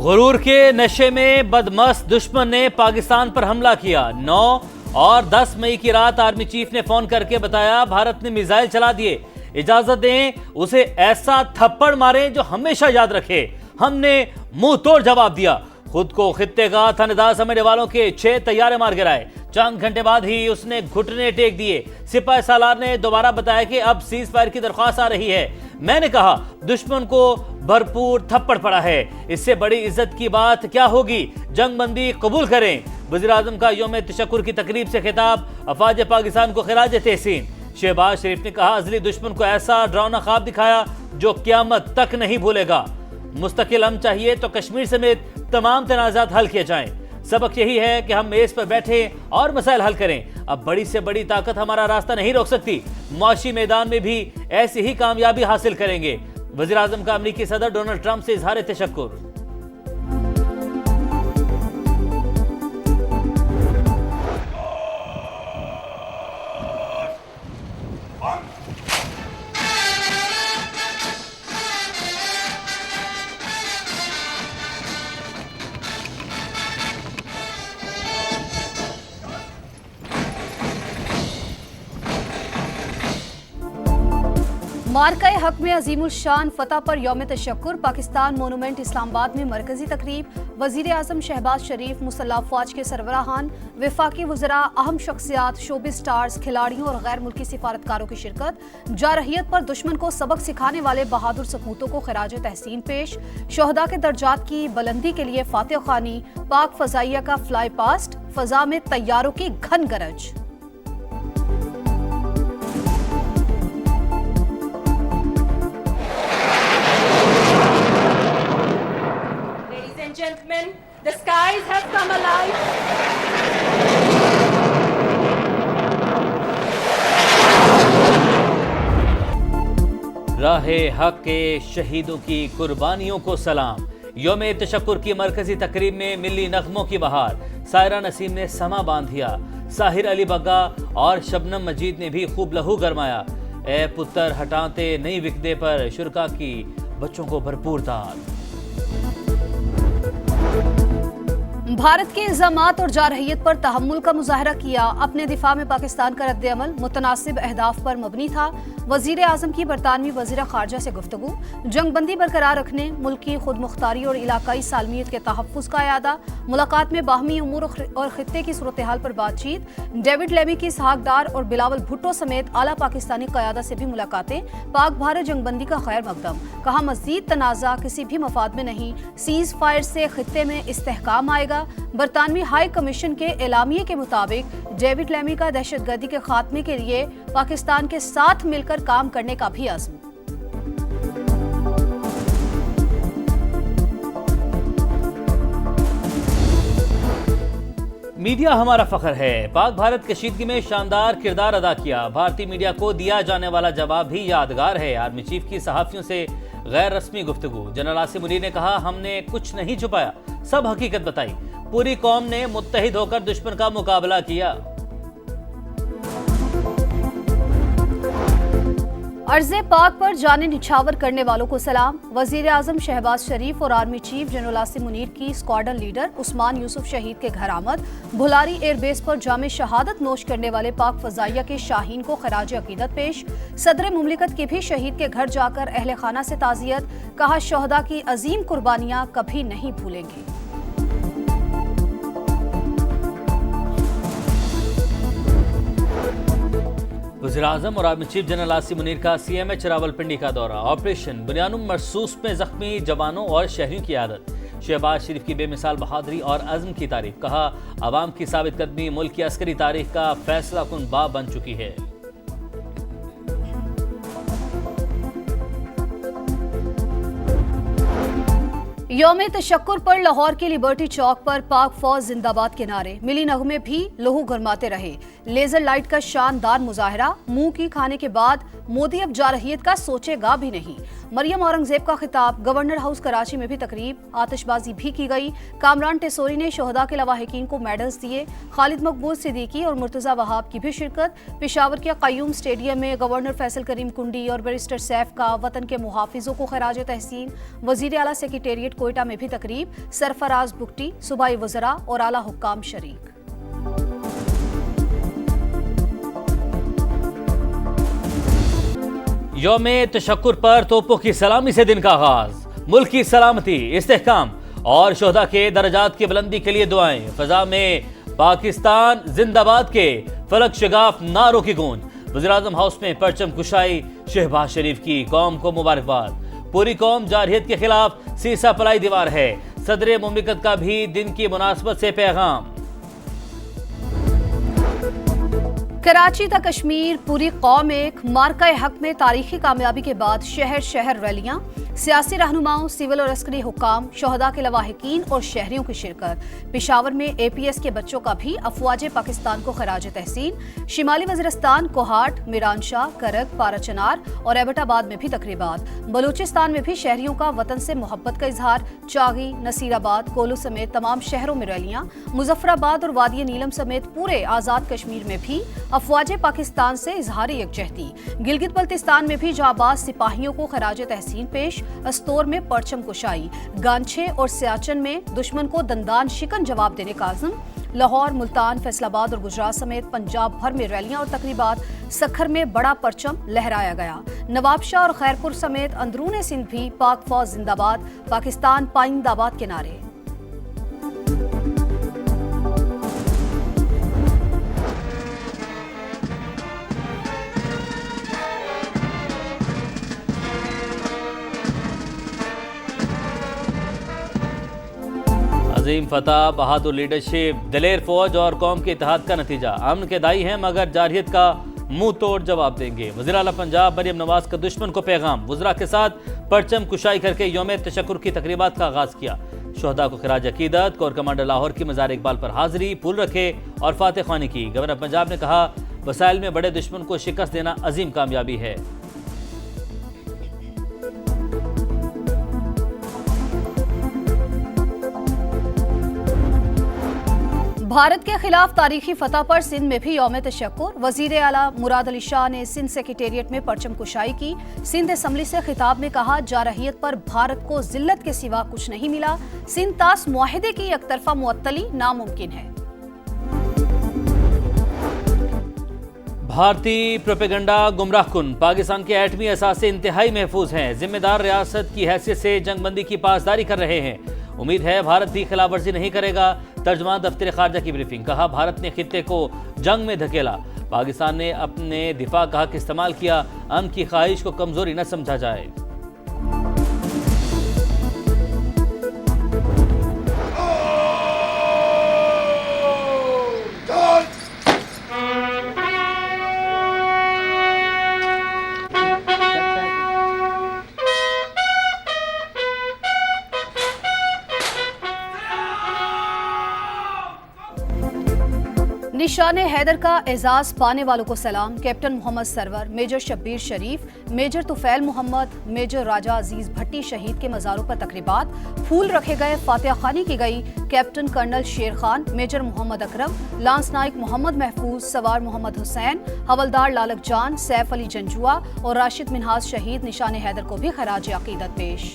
गुरूर के नशे में बदमस्त दुश्मन ने पाकिस्तान पर हमला किया। 9 और 10 मई की रात आर्मी चीफ ने फोन करके बताया भारत ने मिसाइल चला दिए, इजाजत दें उसे ऐसा थप्पड़ मारें जो हमेशा याद रखे। हमने मुंह तोड़ जवाब दिया। खुद को खित्ते का थानेदार समझने वालों के 6 तैयारे मार गिराए। चंद घंटे बाद ही उसने घुटने टेक दिए। सिपाही सालार ने दोबारा बताया कि अब सीज फायर की दरख्वास्त आ रही है। मैंने कहा दुश्मन को भरपूर थप्पड़ पड़ा है, इससे बड़ी इज्जत की बात क्या होगी। जंगबंदी कबूल करें। वज़ीर-ए-आज़म का यौम तशक्कुर की तकरीब से खिताब। अफवाज पाकिस्तान को खिराज तहसीन। शहबाज शरीफ ने कहा अजली दुश्मन को ऐसा डरावना ख्वाब दिखाया जो क़यामत तक नहीं भूलेगा। मुस्तकिल अमन चाहिए तो कश्मीर समेत तमाम तनाज़ात हल किए जाएं। सबक यही है कि हम मेज पर बैठे और मसाइल हल करें। अब बड़ी से बड़ी ताकत हमारा रास्ता नहीं रोक सकती। मुआशी मैदान में भी ऐसी ही कामयाबी हासिल करेंगे। वज़ीर-ए-आज़म का अमरीकी सदर डोनाल्ड ट्रंप से इजहार तशक्कुर। मार्का हक में अजीमुल शान फतह पर यौम तशक्कुर। पाकिस्तान मोनूमेंट इस्लामाबाद में मरकजी तकरीब। वज़ीर-ए-आज़म शहबाज शरीफ, मुसल्लह अफ़वाज के सरबराहान, वफाकी वज़रा, अहम शख्सियात, शोबिज़ स्टार्स, खिलाड़ियों और गैर मुल्की सिफारतकारों की शिरकत। जारहियत पर दुश्मन को सबक सिखाने वाले बहादुर सपूतों को खिराज तहसीन पेश। शोहदा के दर्जात की बुलंदी के लिए फातिह खानी। पाक फ़ज़ाइया का फ्लाई पास्ट। फ़ज़ा में तैयारों की घन गरज। Gentlemen, the skies have come alive. राहे हक के शहीदों की कुर्बानियों को सलाम। यौम तशक्कुर की मरकजी तकरीब में मिली नगमों की बहार। सायरा नसीम ने समा बांध दिया। साहिर अली बग्गा और शबनम मजीद ने भी खूब लहू गरमाया। ए पुत्र हटाते नहीं विकदे पर शुरका की बच्चों को भरपूर दाद। भारत के इल्जामात और जारहियत पर तहम्मुल का मुजाहरा किया। अपने दिफा में पाकिस्तान का रद्द-ए-अमल मुतनासिब अहदाफ पर मबनी था। वज़ीर-ए-आज़म की बरतानवी वज़ीर ख़ारजा से गुफ्तगू। जंगबंदी बरकरार रखने, मुल्क की खुद मुख्तारी और इलाकाई सालमियत के तहफ़्फ़ुज़ का यादा। मुलाकात में बाहमी उमूर और खित्ते की सूरत हाल पर बातचीत। डेविड लेमी की इसहाक डार और बिलावल भुट्टो समेत आला पाकिस्तानी क़यादा से भी मुलाकातें। पाक भारत जंगबंदी का खैर मकदम। कहा मज़ीद तनाज़ा किसी भी मफाद में नहीं। सीज़ फायर से खित्ते में इस्तेहकाम आएगा। बरतानवी हाई कमीशन के एलामिये के मुताबिक डेविड लेमी का दहशतगर्दी के खात्मे के लिए पाकिस्तान के साथ मिलकर काम करने का भी अज़्म। मीडिया हमारा फख्र है। पाक भारत कशीदगी में शानदार किरदार अदा किया। भारतीय मीडिया को दिया जाने वाला जवाब भी यादगार है। आर्मी चीफ की सहाफ़ियों से गैर रस्मी गुफ्तगू। जनरल आसिम मुनीर ने कहा हमने कुछ नहीं छुपाया, सब हकीकत बताई। पूरी कौम ने मुत्तहिद होकर दुश्मन का मुकाबला किया। अर्ज़े पाक पर जाने निछावर करने वालों को सलाम। वज़ीर-ए-आज़म शहबाज शरीफ और army chief general Asim Munir की स्क्वाड्रन लीडर उस्मान यूसुफ शहीद के घर आमद। भुलारी एयरबेस पर जामे शहादत नोश करने वाले पाक फ़ज़ाइया के शाहीन को खराज अकीदत पेश। सदर मुमलिकत की भी शहीद के घर जाकर अहले खाना से ताज़ियत। कहा शोहदा की अजीम कुर्बानियाँ कभी नहीं भूलेंगे। वज़ीर-ए-आज़म और army chief general Asim Munir का CMH रावलपिंडी का दौरा। ऑपरेशन बुनियानुम मरसूस में जख्मी जवानों और शहरियों की आदत। शहबाज शरीफ की बेमिसाल बहादुरी और अज़्म की तारीफ। कहा अवाम की साबित कदमी मुल्क की अस्करी तारीख का फैसला कुन बाब बन चुकी है। यौम तशक्कुर पर लाहौर के लिबर्टी चौक पर पाक फौज जिंदाबाद के नारे। मिली नगमे भी लहू गरमाते रहे। लेजर लाइट का शानदार मुजाहरा, मुंह की खाने के बाद मोदी अब जारहियत का सोचेगा भी नहीं। मरियम औरंगजेब का खिताब, गवर्नर हाउस कराची में भी तकरीब, आतिशबाजी भी की गई। कामरान टेसोरी ने शोहदा के लवाहिकीन को मेडल्स दिए। खालिद मकबूल सिद्दीकी और मुर्तजा वहाब की भी शिरकत। पेशावर के क़य्यूम स्टेडियम में गवर्नर फैसल करीम कुंडी और बैरिस्टर सैफ का वतन के मुहाफिजों को खराज तहसीन। वजीर आला सेक्रेटेरिएट कोयटा में भी तकरीब, सरफराज बुगटी, सूबाई वज़रा और आला हुक्काम शरीक। यौमे तशक्कुर पर तोपों की सलामी से दिन का आगाज, मुल्क की सलामती, इस्तेहकाम और शोहदा के दर्जात की बुलंदी के लिए दुआएं। फजा में पाकिस्तान जिंदाबाद के फलक शगाफ नारों की गूंज। वज़ीर-ए-आज़म हाउस में परचम कुशाई, शहबाज शरीफ की कौम को मुबारकबाद। पूरी कौम जारहियत के खिलाफ सीसा पलाई दीवार है, सदर मुमलिकत का भी दिन की मुनासबत से पैगाम। कराची तक कश्मीर, पूरी कौम एक, मार्का हक में तारीखी कामयाबी के बाद शहर शहर रैलियां, सियासी रहनुमाओं, सिविल और अस्करी हुक्काम, शोहदा के लवाहिकीन और शहरियों की शिरकत। पेशावर में APS के बच्चों का भी अफवाज पाकिस्तान को खराज तहसीन। शिमाली वज़ीरिस्तान, कोहाट, मीरानशाह, करक, पाराचनार और एबटाबाद में भी तकरीबात। बलूचिस्तान में भी शहरियों का वतन से मोहब्बत का इजहार। चागी, नसीराबाद, कोलू समेत तमाम शहरों में रैलियां। मुजफ्फराबाद और वादी नीलम समेत पूरे आज़ाद कश्मीर में भी अफवाज पाकिस्तान से इजहार यकजहती। गिलगित बल्तिस्तान में भी जाबाज सिपाहियों को खराज तहसीन पेश। अस्तोर में परचम कुशाई। गांछे और सियाचन में दुश्मन को दंदान शिकन जवाब देने का आज़म। लाहौर, मुल्तान, फैसलाबाद और गुजरात समेत पंजाब भर में रैलियां और तकरीबात। सखर में बड़ा परचम लहराया गया। नवाबशाह और खैरपुर समेत अंदरून सिंध भी पाक फौज जिंदाबाद, पाकिस्तान पाइंदाबाद के नारे। अजीम फतह, बहादुर लीडरशिप, दलेर फौज और कौम के इत्तेहाद का नतीजा। अमन के दाई हैं मगर जारहियत का मुंह तोड़ जवाब देंगे। वज़ीर आला पंजाब मरियम नवाज का दुश्मन को पैगाम। वज़रा के साथ परचम कुशाई करके यौम तशक्कुर की तकरीबात का आगाज किया। शोहदा को खराज अकीदत, कोर कमांडर लाहौर की मज़ार इकबाल पर हाजिरी, फूल रखे और फातह ख्वानी की। गवर्नर पंजाब ने कहा, वसाइल में बड़े दुश्मन को शिकस्त देना अजीम कामयाबी है। भारत के खिलाफ तारीखी फतह पर सिंध में भी यौम तशक्कुर। वजीर आला मुराद अली शाह ने सिंध सेक्रेटेरिएट में परचम कुशाई की। सिंध असम्बली से खिताब में कहा, जारहियत पर भारत को जिल्लत के सिवा कुछ नहीं मिला। सिंध तास मुआहिदे की एकतरफा मुअत्तली नामुमकिन है। भारतीय प्रोपेगंडा गुमराह कुन, पाकिस्तान के एटमी असासे इंतहाई महफूज हैं। जिम्मेदार रियासत की हैसियत से जंगबंदी की पासदारी कर रहे हैं। उम्मीद है भारत भी खिलाफ वर्जी नहीं करेगा। तर्जमान दफ्तर खारजा की ब्रीफिंग, कहा भारत ने खित्ते को जंग में धकेला। पाकिस्तान ने अपने दिफा का हक इस्तेमाल किया। अमन की ख्वाहिश को कमजोरी न समझा जाए। निशान हैदर का एजाज पाने वालों को सलाम। Captain Mohammad Sarwar, major Shabbir Sharif, major Tufail Mohammad, major Raja Aziz Bhatti शहीद के मज़ारों पर तकरीबात। फूल रखे गए, फातिहा खानी की गई। कैप्टन कर्नल शेर खान, मेजर मोहम्मद अकरम, लांस नाइक मोहम्मद महफूज, सवार मोहम्मद हुसैन, हवलदार लालक जान, सैफ अली जंजुआ और राशिद मिनहाज शहीद निशान हैदर को भी खराज अकीदत पेश।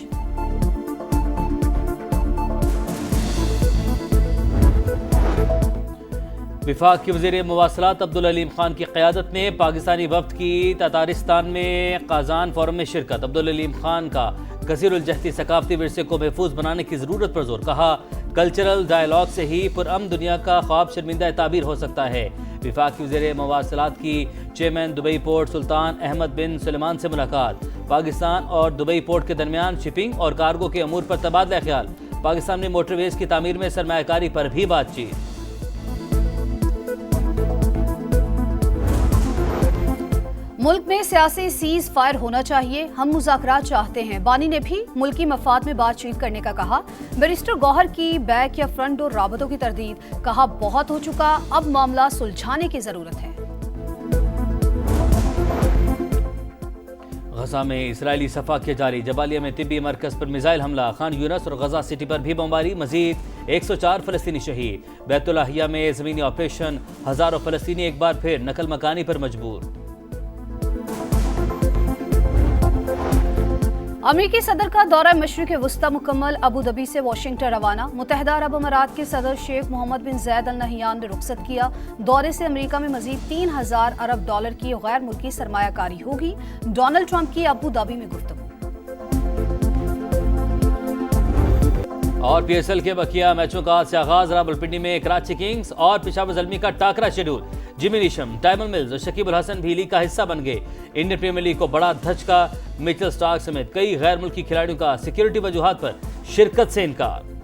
विफाक के वज़ीर मवासलात अब्दुल अलीम खान की क़यादत में पाकिस्तानी वफ़द की ततारिस्तान में काज़ान फोरम में शिरकत। अब्दुल अलीम खान का कसीरुल-जहती सकाफ़ती विरसे को महफूज बनाने की ज़रूरत पर जोर, कहा कल्चरल डायलॉग से ही पुरअमन दुनिया का ख्वाब शर्मिंदा ताबीर हो सकता है। विफाक के वज़ीर मवासलात की चेयरमैन दुबई पोर्ट सुल्तान अहमद बिन सुलेमान से मुलाकात। पाकिस्तान और दुबई पोर्ट के दरमियान शिपिंग और कार्गो के अमूर पर तबादला ख्याल। पाकिस्तान में मोटरवेज की तामीर में सरमायाकारी पर भी बातचीत। मुल्क में सियासी सीज फायर होना चाहिए, हम मुज़ाकरात चाहते हैं। बानी ने भी मुल्की मफाद में बातचीत करने का कहा। बैरिस्टर गौहर की बैक या फ्रंट डोर राबतों की तरदीद, कहा बहुत हो चुका, अब मामला सुलझाने की जरूरत है। गजा में इसराइली सफाकिया जारी, जबालिया में तिब्बी मरकज पर मिसाइल हमला, खान यूनस और गजा सिटी पर भी बमबारी, मजीद 104 फलस्तीनी शहीद। बैतुल्लाहिया में जमीनी ऑपरेशन, हजारों फलस्तीनी एक बार फिर नकल मकानी पर मजबूर। अमेरिकी सदर का दौरा मशरिक़ वुस्ता मुकम्मल, अबू धाबी से वाशिंगटन रवाना। मुत्तहिदा अरब अमारात के सदर शेख मोहम्मद बिन जैद अल नहियान ने रुखसत किया। दौरे से अमेरिका में मजीद 3000 अरब डॉलर की गैर मुल्की सरमायाकारी होगी। डोनाल्ड ट्रंप की अबू धाबी में गुफ्तगू। और पीएसएल के बकिया मैचों का आज से आगाज, रावलपिंडी में कराची किंग्स और पेशावर ज़ल्मी का टाकरा schedule. Jimmy Neesham, Tymal Mills और शकीब अल हसन भी लीग का हिस्सा बन गए। इंडियन प्रीमियर लीग को बड़ा धचका, मिचेल स्टार्क समेत कई गैर मुल्की खिलाड़ियों का सिक्योरिटी वजूहात पर शिरकत से इनकार।